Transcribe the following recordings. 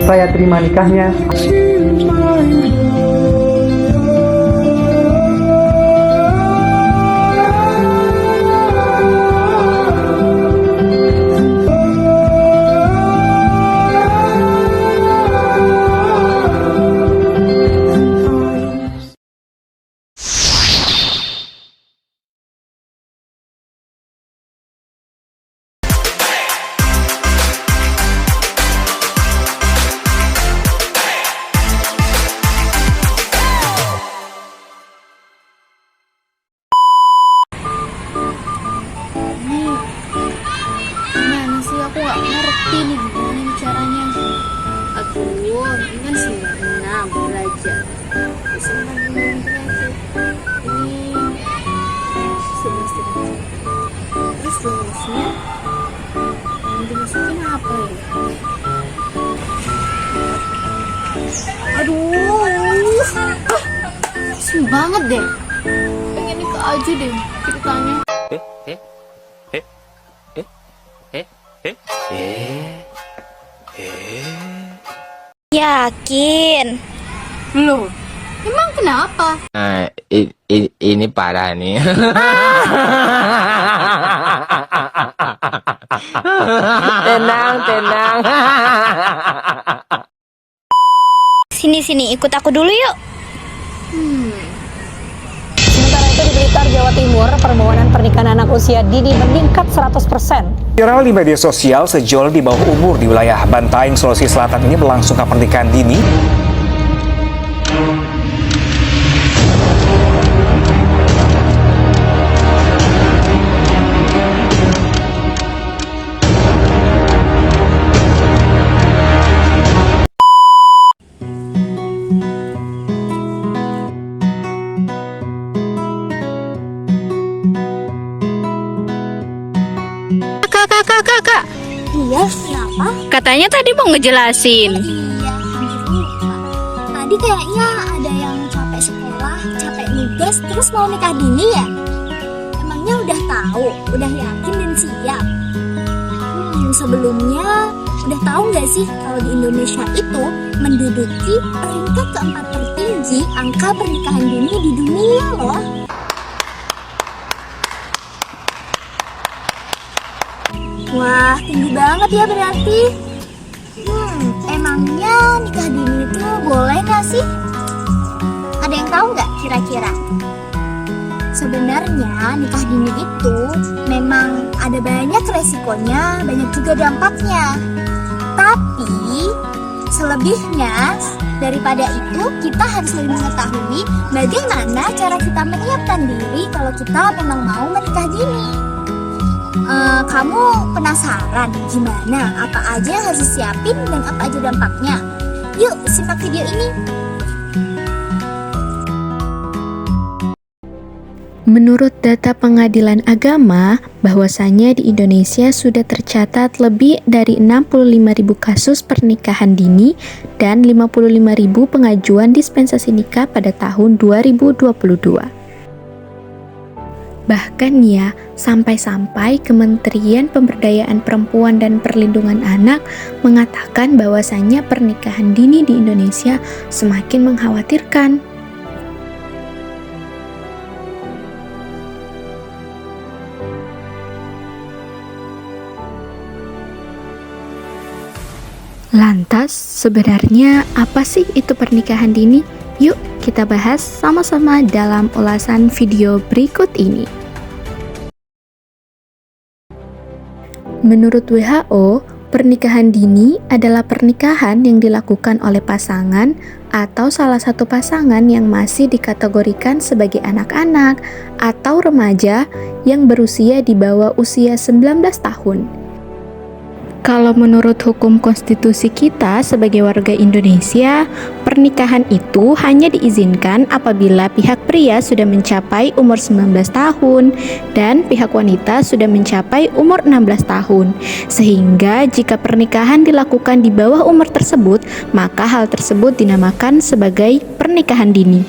saya terima nikahnya. Gimana sih, aku gak ngerti nih gimana nih caranya. Aduh, ini kan 96 derajat. Terus ini 11 derajat. Terus lulusnya yang dimasukin apa ya? Aduh, pusing banget deh. Pengen nikah aja deh ceritanya. Yakin? Loh, emang kenapa? Ini parah nih. Tenang. Sini, ikut aku dulu yuk. Sementara itu di Blitar, Jawa Timur, permohonan pernikahan anak usia dini meningkat 100%. Viral di media sosial, sejol di bawah umur di wilayah Bantaeng, Sulawesi Selatan ini melangsungkan pernikahan dini. Kakak. Iya, siapa? Katanya tadi mau ngejelasin. Iya, hampir lupa. Tadi kayaknya ada yang capek sekolah, capek nugas, terus mau nikah dini ya? Emangnya udah tahu, udah yakin dan siap? Sebelumnya, udah tahu nggak sih kalau di Indonesia itu menduduki peringkat keempat tertinggi angka pernikahan dini di dunia loh. Wah, tinggi banget ya berarti. Emangnya nikah dini itu boleh nggak sih? Ada yang tahu nggak kira-kira? Sebenarnya nikah dini itu memang ada banyak resikonya, banyak juga dampaknya. Tapi selebihnya daripada itu, kita harus lebih mengetahui bagaimana cara kita menyiapkan diri kalau kita memang mau menikah dini. Kamu penasaran gimana, apa aja yang harus disiapin dan apa aja dampaknya? Yuk simak video ini. Menurut data Pengadilan Agama, bahwasannya di Indonesia sudah tercatat lebih dari 65.000 kasus pernikahan dini dan 55.000 pengajuan dispensasi nikah pada tahun 2022. Bahkan ya, sampai-sampai Kementerian Pemberdayaan Perempuan dan Perlindungan Anak mengatakan bahwasannya pernikahan dini di Indonesia semakin mengkhawatirkan. Lantas, sebenarnya apa sih itu pernikahan dini? Yuk kita bahas sama-sama dalam ulasan video berikut ini. Menurut WHO, pernikahan dini adalah pernikahan yang dilakukan oleh pasangan atau salah satu pasangan yang masih dikategorikan sebagai anak-anak atau remaja yang berusia di bawah usia 19 tahun. Kalau menurut hukum konstitusi kita sebagai warga Indonesia, pernikahan itu hanya diizinkan apabila pihak pria sudah mencapai umur 19 tahun dan pihak wanita sudah mencapai umur 16 tahun. Sehingga jika pernikahan dilakukan di bawah umur tersebut, maka hal tersebut dinamakan sebagai pernikahan dini.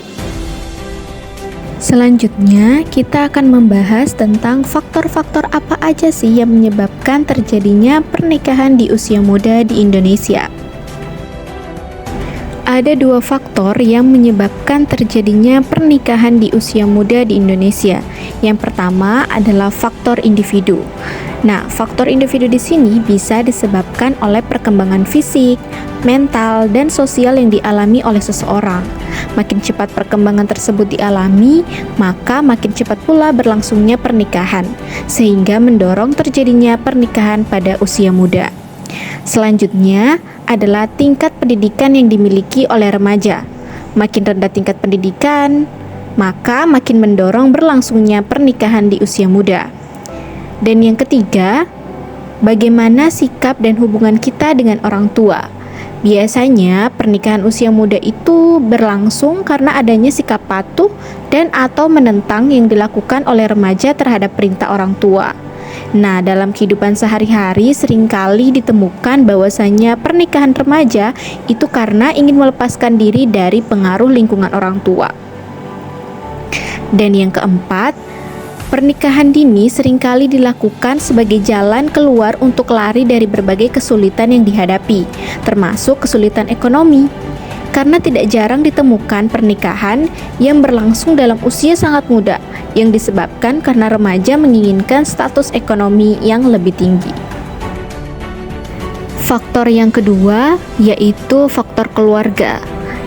Selanjutnya, kita akan membahas tentang faktor-faktor apa aja sih yang menyebabkan terjadinya pernikahan di usia muda di Indonesia. Ada dua faktor yang menyebabkan terjadinya pernikahan di usia muda di Indonesia. Yang pertama adalah faktor individu. Nah, faktor individu di sini bisa disebabkan oleh perkembangan fisik, mental, dan sosial yang dialami oleh seseorang. Makin cepat perkembangan tersebut dialami, maka makin cepat pula berlangsungnya pernikahan, sehingga mendorong terjadinya pernikahan pada usia muda. Selanjutnya adalah tingkat pendidikan yang dimiliki oleh remaja. Makin rendah tingkat pendidikan, maka makin mendorong berlangsungnya pernikahan di usia muda. Dan yang ketiga, bagaimana sikap dan hubungan kita dengan orang tua. Biasanya pernikahan usia muda itu berlangsung karena adanya sikap patuh dan atau menentang yang dilakukan oleh remaja terhadap perintah orang tua. Nah, dalam kehidupan sehari-hari seringkali ditemukan bahwasanya pernikahan remaja itu karena ingin melepaskan diri dari pengaruh lingkungan orang tua. Dan yang keempat, pernikahan dini seringkali dilakukan sebagai jalan keluar untuk lari dari berbagai kesulitan yang dihadapi, termasuk kesulitan ekonomi. Karena tidak jarang ditemukan pernikahan yang berlangsung dalam usia sangat muda, yang disebabkan karena remaja menginginkan status ekonomi yang lebih tinggi. Faktor yang kedua yaitu faktor keluarga.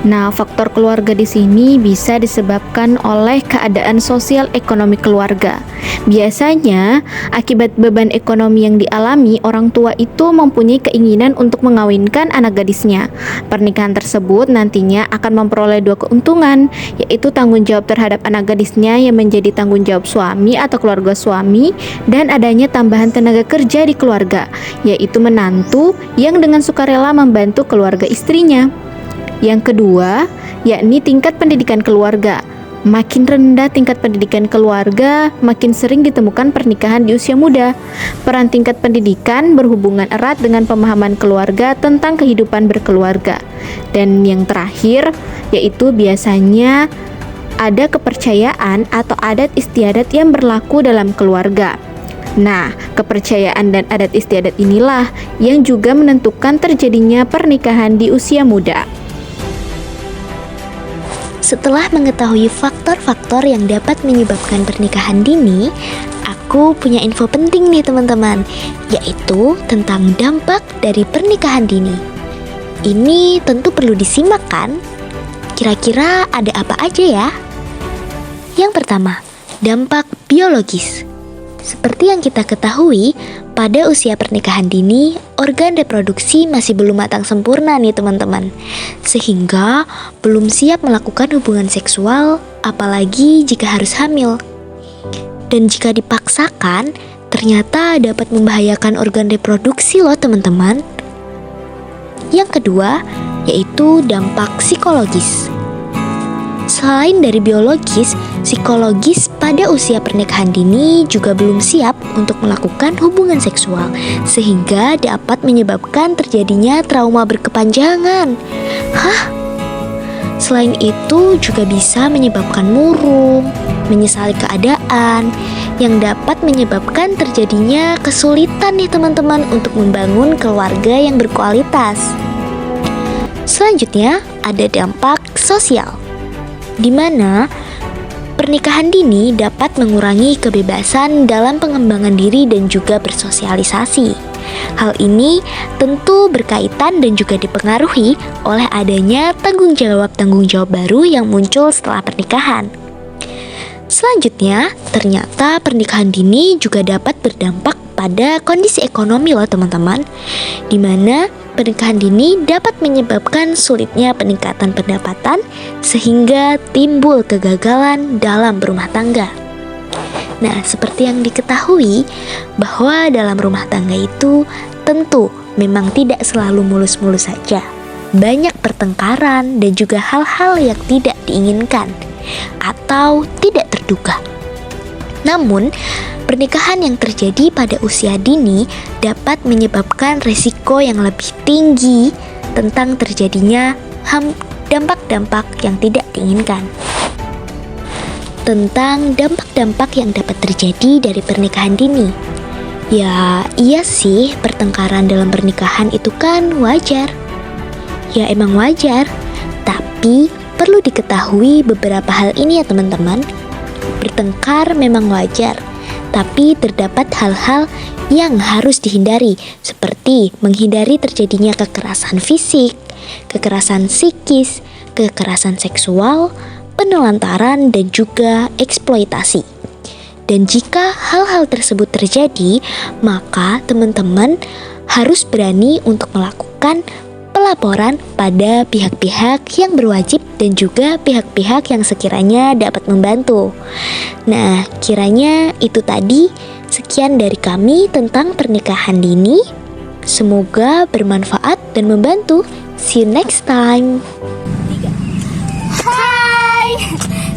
Nah, faktor keluarga di sini bisa disebabkan oleh keadaan sosial ekonomi keluarga. Biasanya, akibat beban ekonomi yang dialami, orang tua itu mempunyai keinginan untuk mengawinkan anak gadisnya. Pernikahan tersebut nantinya akan memperoleh dua keuntungan, yaitu tanggung jawab terhadap anak gadisnya yang menjadi tanggung jawab suami atau keluarga suami, dan adanya tambahan tenaga kerja di keluarga, yaitu menantu yang dengan sukarela membantu keluarga istrinya. Yang kedua, yakni tingkat pendidikan keluarga. Makin rendah tingkat pendidikan keluarga, makin sering ditemukan pernikahan di usia muda. Peran tingkat pendidikan berhubungan erat dengan pemahaman keluarga tentang kehidupan berkeluarga. Dan yang terakhir, yaitu biasanya ada kepercayaan atau adat istiadat yang berlaku dalam keluarga. Nah, kepercayaan dan adat istiadat inilah yang juga menentukan terjadinya pernikahan di usia muda. Setelah mengetahui faktor-faktor yang dapat menyebabkan pernikahan dini, aku punya info penting nih teman-teman, yaitu tentang dampak dari pernikahan dini. Ini tentu perlu disimak kan? Kira-kira ada apa aja ya? Yang pertama, dampak biologis. Seperti yang kita ketahui, pada usia pernikahan dini, organ reproduksi masih belum matang sempurna nih teman-teman. Sehingga belum siap melakukan hubungan seksual, apalagi jika harus hamil. Dan jika dipaksakan, ternyata dapat membahayakan organ reproduksi loh teman-teman. Yang kedua, yaitu dampak psikologis. Selain dari biologis, psikologis pada usia pernikahan dini juga belum siap untuk melakukan hubungan seksual, sehingga dapat menyebabkan terjadinya trauma berkepanjangan. Hah? Selain itu juga bisa menyebabkan murung, menyesali keadaan, yang dapat menyebabkan terjadinya kesulitan nih teman-teman untuk membangun keluarga yang berkualitas. Selanjutnya ada dampak sosial, di mana pernikahan dini dapat mengurangi kebebasan dalam pengembangan diri dan juga bersosialisasi. Hal ini tentu berkaitan dan juga dipengaruhi oleh adanya tanggung jawab baru yang muncul setelah pernikahan. Selanjutnya, ternyata pernikahan dini juga dapat berdampak pada kondisi ekonomi loh teman-teman, di mana pernikahan dini dapat menyebabkan sulitnya peningkatan pendapatan sehingga timbul kegagalan dalam berumah tangga. Nah, seperti yang diketahui bahwa dalam rumah tangga itu tentu memang tidak selalu mulus-mulus saja. Banyak pertengkaran dan juga hal-hal yang tidak diinginkan atau tidak terduga. Namun, pernikahan yang terjadi pada usia dini dapat menyebabkan resiko yang lebih tinggi tentang terjadinya dampak-dampak yang tidak diinginkan. Tentang dampak-dampak yang dapat terjadi dari pernikahan dini. Ya, iya sih, pertengkaran dalam pernikahan itu kan wajar. Ya, emang wajar, Tapi perlu diketahui beberapa hal ini ya teman-teman. Bertengkar memang wajar, tapi terdapat hal-hal yang harus dihindari, seperti menghindari terjadinya kekerasan fisik, kekerasan psikis, kekerasan seksual, penelantaran, dan juga eksploitasi. Dan jika hal-hal tersebut terjadi, maka teman-teman harus berani untuk melakukan pelaporan pada pihak-pihak yang berwajib dan juga pihak-pihak yang sekiranya dapat membantu. Nah, kiranya itu tadi sekian dari kami tentang pernikahan dini. Semoga bermanfaat dan membantu. See you next time. Hai.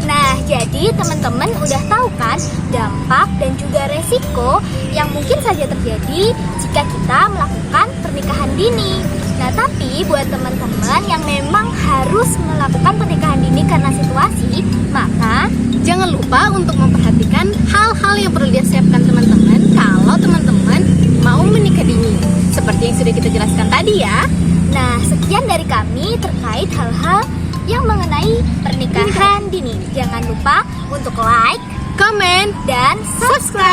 Nah, jadi teman-teman udah tahu kan dampak dan juga resiko yang mungkin saja terjadi jika kita melakukan pernikahan dini. Nah, tapi buat teman-teman yang memang harus melakukan pernikahan dini karena situasi, maka Jangan lupa untuk memperhatikan hal-hal yang perlu disiapkan teman-teman kalau teman-teman mau menikah dini. Seperti yang sudah kita jelaskan tadi ya. nah, sekian dari kami terkait hal-hal yang mengenai pernikahan dini. Jangan lupa untuk like, Komen dan subscribe.